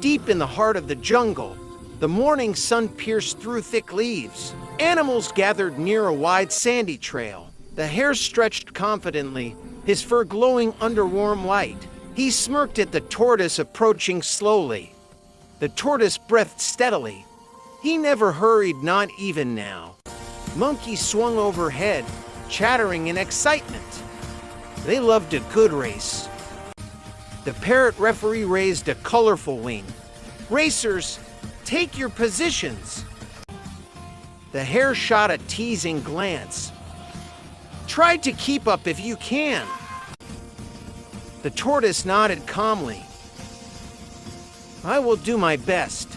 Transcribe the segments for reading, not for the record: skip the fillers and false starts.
Deep in the heart of the jungle, the morning sun pierced through thick leaves. Animals gathered near a wide sandy trail. The hare stretched confidently, his fur glowing under warm light. He smirked at the tortoise approaching slowly. The tortoise breathed steadily. He never hurried, not even now. Monkeys swung overhead, chattering in excitement. They loved a good race. The parrot referee raised a colorful wing. Racers, take your positions. The hare shot a teasing glance. Try to keep up if you can. The tortoise nodded calmly. I will do my best.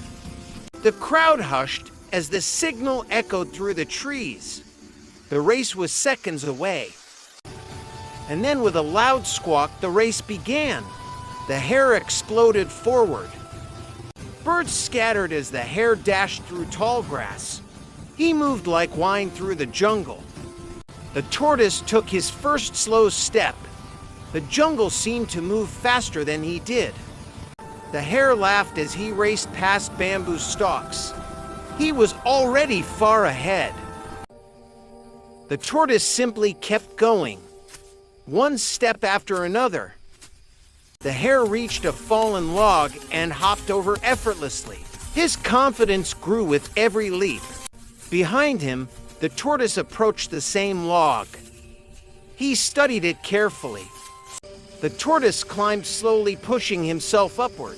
The crowd hushed as the signal echoed through the trees. The race was seconds away. And then with a loud squawk, the race began. The hare exploded forward. Birds scattered as the hare dashed through tall grass. He moved like wine through the jungle. The tortoise took his first slow step. The jungle seemed to move faster than he did. The hare laughed as he raced past bamboo stalks. He was already far ahead. The tortoise simply kept going, one step after another. The hare reached a fallen log and hopped over effortlessly. His confidence grew with every leap. Behind him, the tortoise approached the same log. He studied it carefully. The tortoise climbed slowly, pushing himself upward.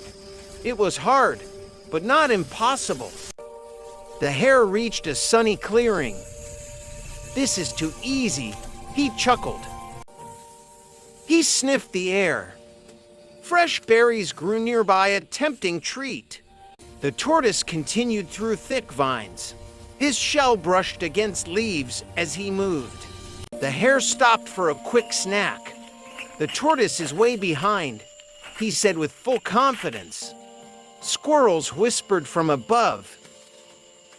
It was hard, but not impossible. The hare reached a sunny clearing. This is too easy, he chuckled. He sniffed the air. Fresh berries grew nearby, a tempting treat. The tortoise continued through thick vines. His shell brushed against leaves as he moved. The hare stopped for a quick snack. The tortoise is way behind, he said with full confidence. Squirrels whispered from above.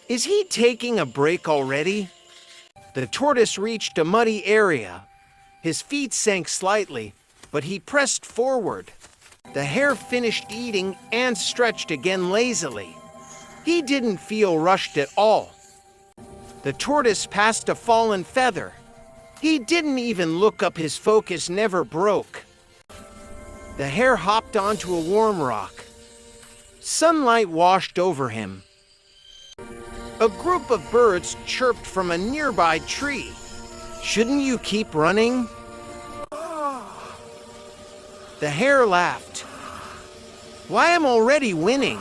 Is he taking a break already? The tortoise reached a muddy area. His feet sank slightly, but he pressed forward. The hare finished eating and stretched again lazily. He didn't feel rushed at all. The tortoise passed a fallen feather. He didn't even look up, his focus never broke. The hare hopped onto a warm rock. Sunlight washed over him. A group of birds chirped from a nearby tree. Shouldn't you keep running? The hare laughed. Why, I'm already winning.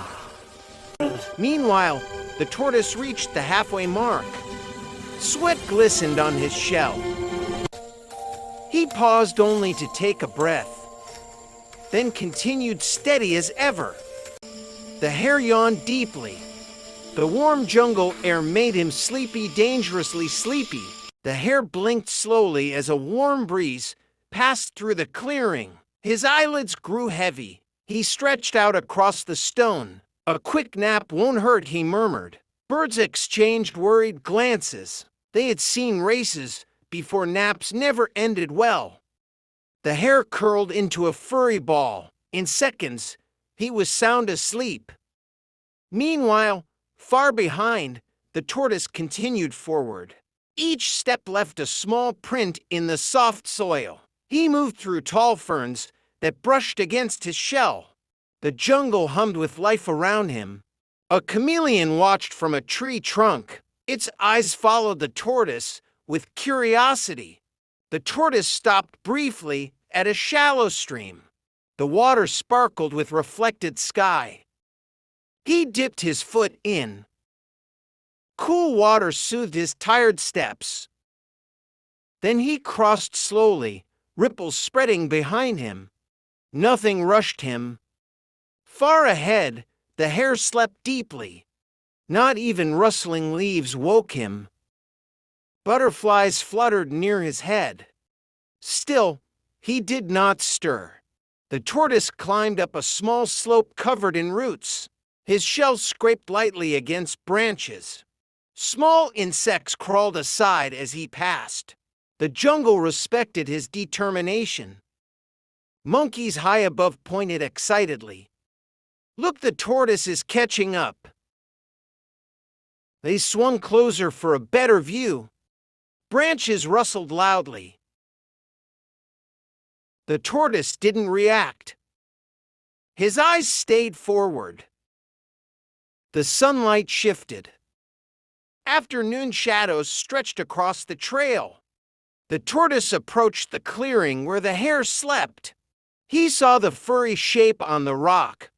Meanwhile, the tortoise reached the halfway mark. Sweat glistened on his shell. He paused only to take a breath, then continued steady as ever. The hare yawned deeply. The warm jungle air made him sleepy, dangerously sleepy. The hare blinked slowly as a warm breeze passed through the clearing. His eyelids grew heavy. He stretched out across the stone. A quick nap won't hurt, he murmured. Birds exchanged worried glances. They had seen races before. Naps never ended well. The hare curled into a furry ball. In seconds, he was sound asleep. Meanwhile, far behind, the tortoise continued forward. Each step left a small print in the soft soil. He moved through tall ferns that brushed against his shell. The jungle hummed with life around him. A chameleon watched from a tree trunk. Its eyes followed the tortoise with curiosity. The tortoise stopped briefly at a shallow stream. The water sparkled with reflected sky. He dipped his foot in. Cool water soothed his tired steps. Then he crossed slowly, ripples spreading behind him. Nothing rushed him. Far ahead, the hare slept deeply. Not even rustling leaves woke him. Butterflies fluttered near his head. Still, he did not stir. The tortoise climbed up a small slope covered in roots. His shell scraped lightly against branches. Small insects crawled aside as he passed. The jungle respected his determination. Monkeys high above pointed excitedly. Look, the tortoise is catching up. They swung closer for a better view. Branches rustled loudly. The tortoise didn't react. His eyes stayed forward. The sunlight shifted. Afternoon shadows stretched across the trail. The tortoise approached the clearing where the hare slept. He saw the furry shape on the rock.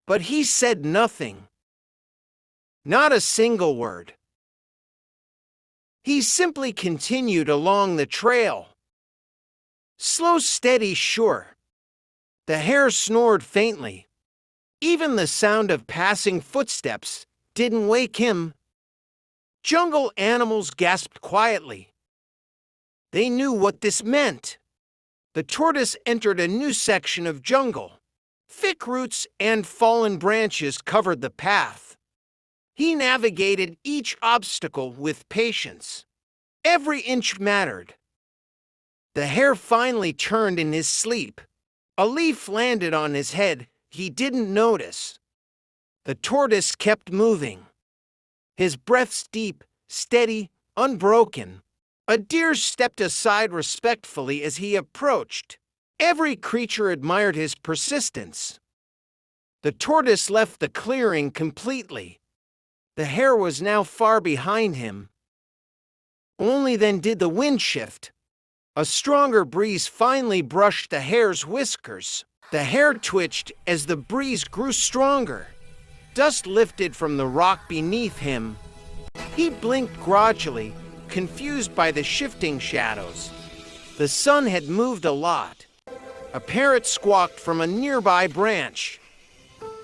But he said nothing. Not a single word. He simply continued along the trail. Slow, steady, sure. The hare snored faintly. Even the sound of passing footsteps didn't wake him. Jungle animals gasped quietly. They knew what this meant. The tortoise entered a new section of jungle. Thick roots and fallen branches covered the path. He navigated each obstacle with patience. Every inch mattered. The hare finally turned in his sleep. A leaf landed on his head. He didn't notice. The tortoise kept moving. His breaths deep, steady, unbroken. A deer stepped aside respectfully as he approached. Every creature admired his persistence. The tortoise left the clearing completely. The hare was now far behind him. Only then did the wind shift. A stronger breeze finally brushed the hare's whiskers. The hare twitched as the breeze grew stronger. Dust lifted from the rock beneath him. He blinked grudgingly, confused by the shifting shadows. The sun had moved a lot. A parrot squawked from a nearby branch.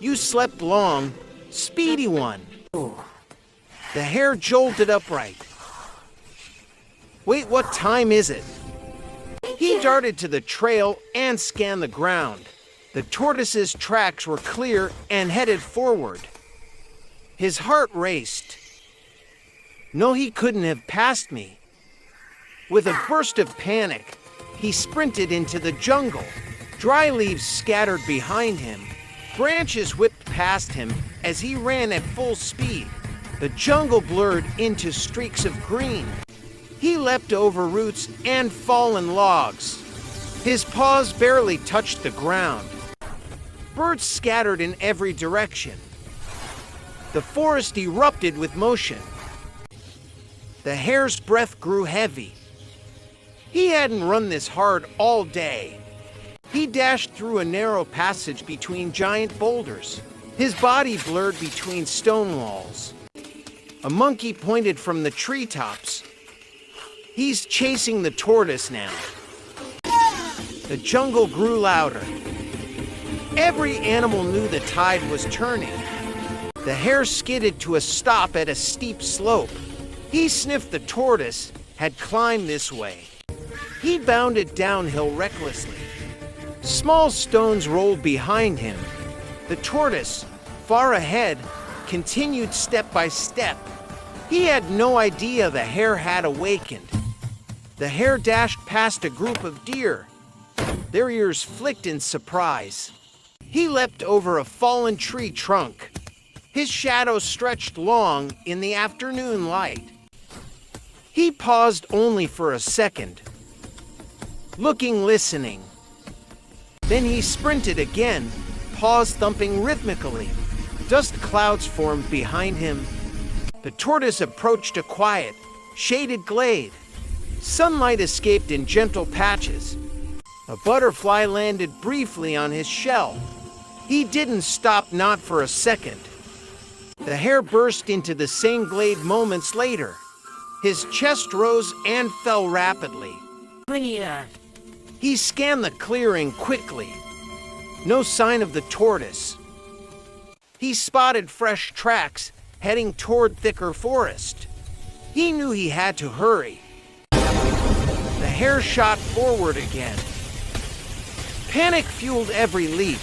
"You slept long, speedy one." The hare jolted upright. "Wait, what time is it?" He darted to the trail and scanned the ground. The tortoise's tracks were clear and headed forward. His heart raced. No, he couldn't have passed me. With a burst of panic, he sprinted into the jungle. Dry leaves scattered behind him. Branches whipped past him as he ran at full speed. The jungle blurred into streaks of green. He leapt over roots and fallen logs. His paws barely touched the ground. Birds scattered in every direction. The forest erupted with motion. The hare's breath grew heavy. He hadn't run this hard all day. He dashed through a narrow passage between giant boulders. His body blurred between stone walls. A monkey pointed from the treetops. He's chasing the tortoise now. The jungle grew louder. Every animal knew the tide was turning. The hare skidded to a stop at a steep slope. He sniffed the tortoise had climbed this way. He bounded downhill recklessly. Small stones rolled behind him. The tortoise, far ahead, continued step by step. He had no idea the hare had awakened. The hare dashed past a group of deer. Their ears flicked in surprise. He leapt over a fallen tree trunk. His shadow stretched long in the afternoon light. He paused only for a second, looking, listening. Then he sprinted again, paws thumping rhythmically. Dust clouds formed behind him. The tortoise approached a quiet, shaded glade. Sunlight escaped in gentle patches. A butterfly landed briefly on his shell. He didn't stop, not for a second. The hare burst into the same glade moments later. His chest rose and fell rapidly. He scanned the clearing quickly. No sign of the tortoise. He spotted fresh tracks heading toward thicker forest. He knew he had to hurry. The hare shot forward again. Panic fueled every leap.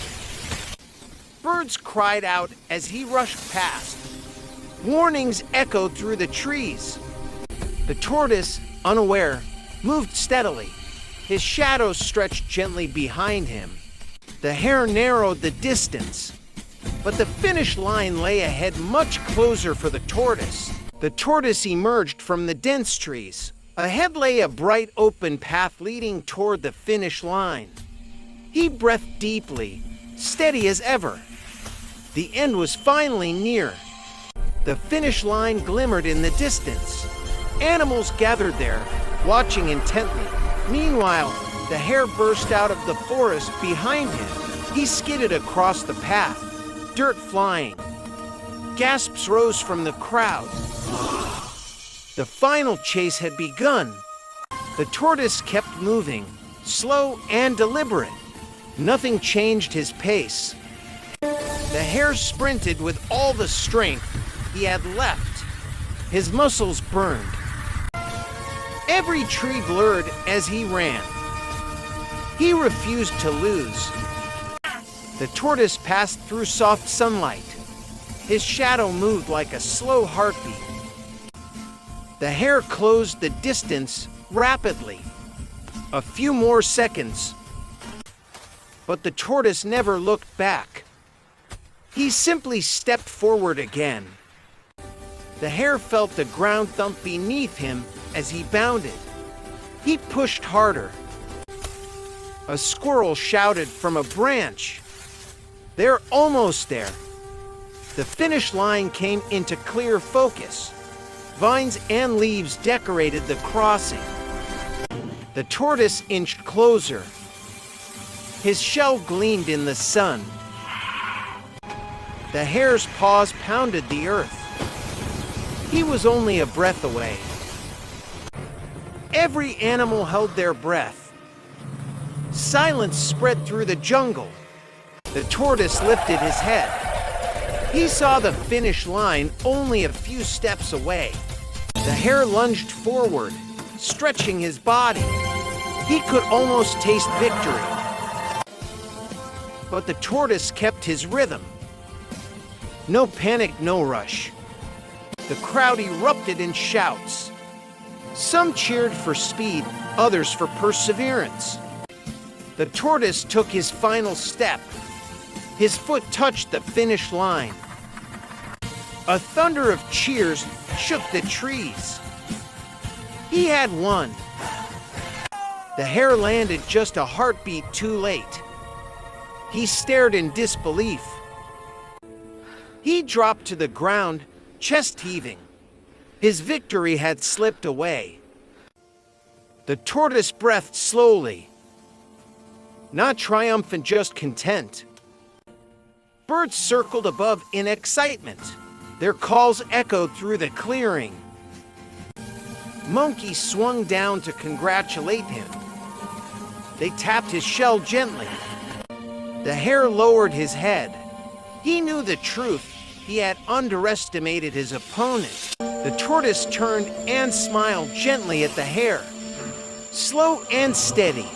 Birds cried out as he rushed past. Warnings echoed through the trees. The tortoise, unaware, moved steadily. His shadow stretched gently behind him. The hare narrowed the distance, but the finish line lay ahead much closer for the tortoise. The tortoise emerged from the dense trees. Ahead lay a bright open path leading toward the finish line. He breathed deeply, steady as ever. The end was finally near. The finish line glimmered in the distance. Animals gathered there, watching intently. Meanwhile, the hare burst out of the forest behind him. He skidded across the path, dirt flying. Gasps rose from the crowd. The final chase had begun. The tortoise kept moving, slow and deliberate. Nothing changed his pace. The hare sprinted with all the strength he had left. His muscles burned. Every tree blurred as he ran. He refused to lose. The tortoise passed through soft sunlight. His shadow moved like a slow heartbeat. The hare closed the distance rapidly. A few more seconds. But the tortoise never looked back. He simply stepped forward again. The hare felt the ground thump beneath him as he bounded. He pushed harder. A squirrel shouted from a branch. "They're almost there." The finish line came into clear focus. Vines and leaves decorated the crossing. The tortoise inched closer. His shell gleamed in the sun. The hare's paws pounded the earth. He was only a breath away. Every animal held their breath. Silence spread through the jungle. The tortoise lifted his head. He saw the finish line only a few steps away. The hare lunged forward, stretching his body. He could almost taste victory. But the tortoise kept his rhythm. No panic, no rush. The crowd erupted in shouts. Some cheered for speed, others for perseverance. The tortoise took his final step. His foot touched the finish line. A thunder of cheers shook the trees. He had won. The hare landed just a heartbeat too late. He stared in disbelief. He dropped to the ground, chest heaving. His victory had slipped away. The tortoise breathed slowly. Not triumphant, just content. Birds circled above in excitement. Their calls echoed through the clearing. Monkeys swung down to congratulate him. They tapped his shell gently. The hare lowered his head. He knew the truth. He had underestimated his opponent. The tortoise turned and smiled gently at the hare. Slow and steady.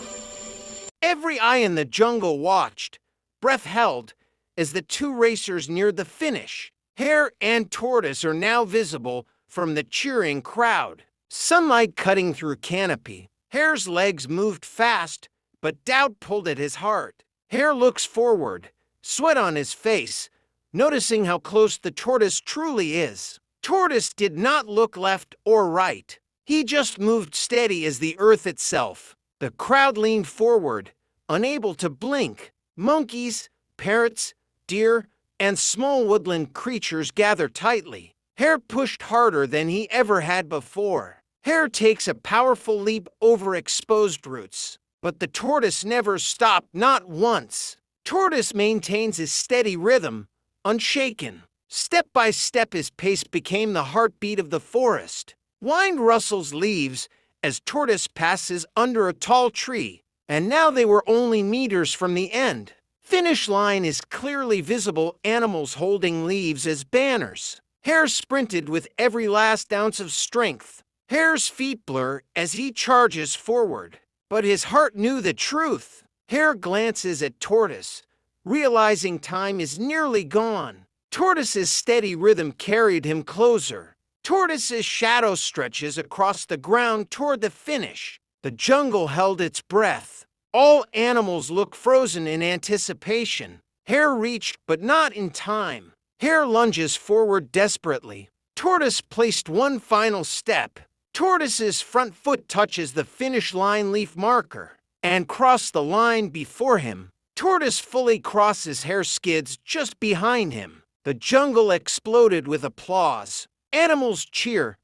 Every eye in the jungle watched, breath held, as the two racers neared the finish. Hare and tortoise are now visible from the cheering crowd. Sunlight cutting through canopy. Hare's legs moved fast, but doubt pulled at his heart. Hare looks forward, sweat on his face, noticing how close the tortoise truly is. Tortoise did not look left or right. He just moved steady as the earth itself. The crowd leaned forward, unable to blink. Monkeys, parrots, deer, and small woodland creatures gather tightly. Hare pushed harder than he ever had before. Hare takes a powerful leap over exposed roots. But the tortoise never stopped, not once. Tortoise maintains his steady rhythm, unshaken. Step by step his pace became the heartbeat of the forest. Wind rustles leaves as tortoise passes under a tall tree, and now they were only meters from the end. Finish line is clearly visible, animals holding leaves as banners. Hare sprinted with every last ounce of strength. Hare's feet blur as he charges forward. But his heart knew the truth. Hare glances at Tortoise, realizing time is nearly gone. Tortoise's steady rhythm carried him closer. Tortoise's shadow stretches across the ground toward the finish. The jungle held its breath. All animals look frozen in anticipation. Hare reached, but not in time. Hare lunges forward desperately. Tortoise placed one final step. Tortoise's front foot touches the finish line leaf marker and crossed the line before him. Tortoise fully crosses. Hare skids just behind him. The jungle exploded with applause. Animals cheer.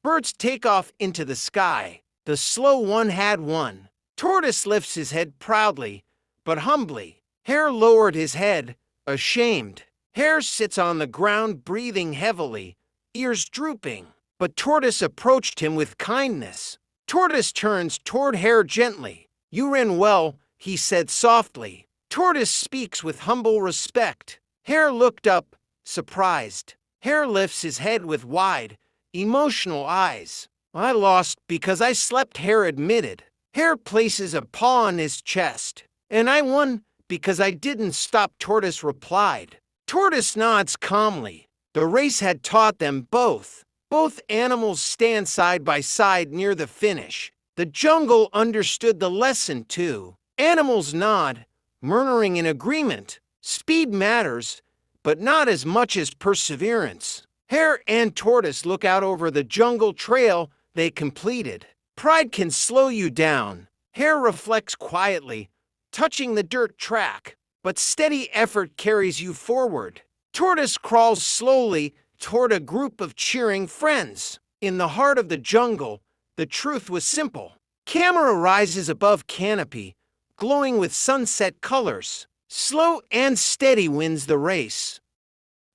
Birds take off into the sky. The slow one had won. Tortoise lifts his head proudly, but humbly. Hare lowered his head, ashamed. Hare sits on the ground breathing heavily, ears drooping. But Tortoise approached him with kindness. Tortoise turns toward Hare gently. "You ran well," he said softly. Tortoise speaks with humble respect. Hare looked up, surprised. Hare lifts his head with wide, emotional eyes. "I lost because I slept," Hare admitted. Hare places a paw on his chest. "And I won because I didn't stop," Tortoise replied. Tortoise nods calmly. The race had taught them both. Both animals stand side by side near the finish. The jungle understood the lesson too. Animals nod, murmuring in agreement. Speed matters, but not as much as perseverance. Hare and Tortoise look out over the jungle trail they completed. Pride can slow you down. Hare reflects quietly, touching the dirt track, but steady effort carries you forward. Tortoise crawls slowly toward a group of cheering friends. In the heart of the jungle, the truth was simple. Camera rises above canopy, glowing with sunset colors. Slow and steady wins the race.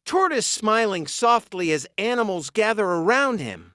Tortoise smiling softly as animals gather around him.